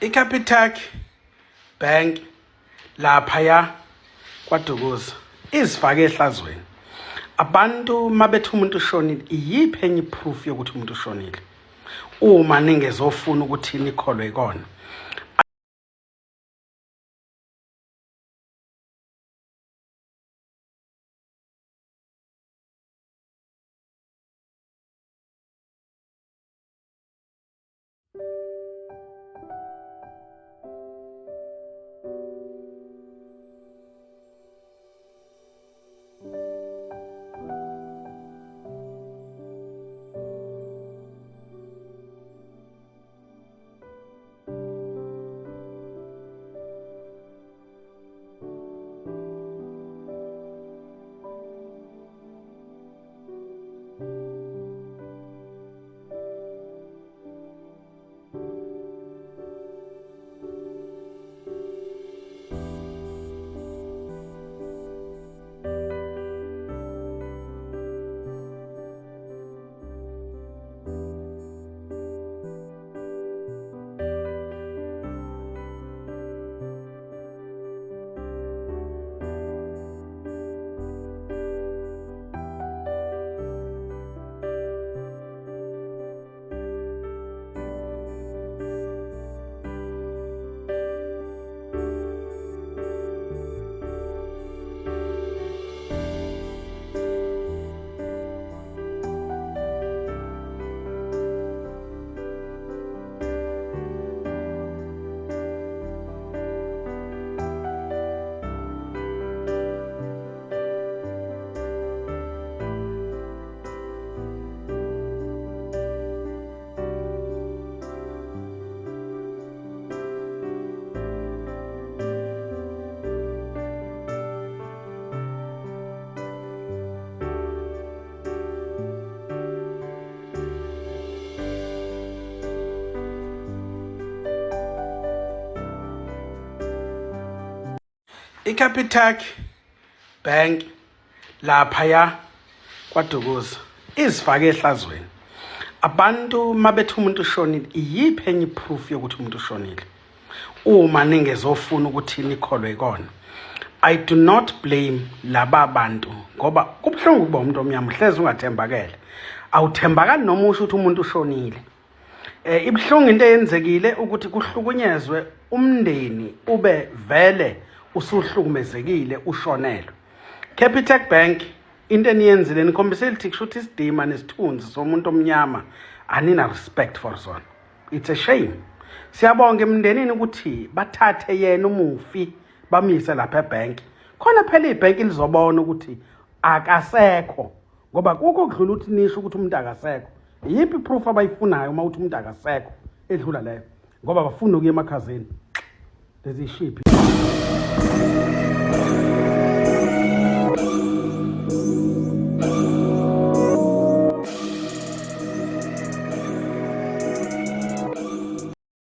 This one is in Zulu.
iCapitec Bank laphaya kwaDukuza izifake ehlazweni. Abantu mabethi umuntu ushonile, iyiphi enye proof yokuthi umuntu ushonile uma ningezofuna ukuthi nikholwe ikona? iCapitec Bank laphaya kwaDukuza izifake ehlazweni. Abantu mabethi umuntu ushonile, iyiphi enye proof yokuthi umuntu ushonile uma ningezofuna ukuthi nikholwe ikona? I do not blame laba bantu ngoba kubhlungu kuba umuntu omnyama hleze ungathembakele. Awuthembakali noma usho ukuthi umuntu ushonile. Ibhlungu into eyenzekile ukuthi kuhlukunyezwe umndeni ube vele usuhlukumezekile ushonelwe. Capitec Bank into eniyenzile nikhombisela ukuthi kusho ukuthi isidima nesithunzi somuntu omnyama anina respect for zona. It's a shame. Siyabonga emndenini ukuthi bathathe yena umufi bamyise lapha ebank. Khona phela ibank lizobona ukuthi akasekho ngoba kukho kudlula ukuthi nisho ukuthi umuntu akasekho. Yipi proof abayifunayo uma uthi umuntu akasekho edlula leyo ngoba bafuna ukuya emakhazeni lezi shiphi.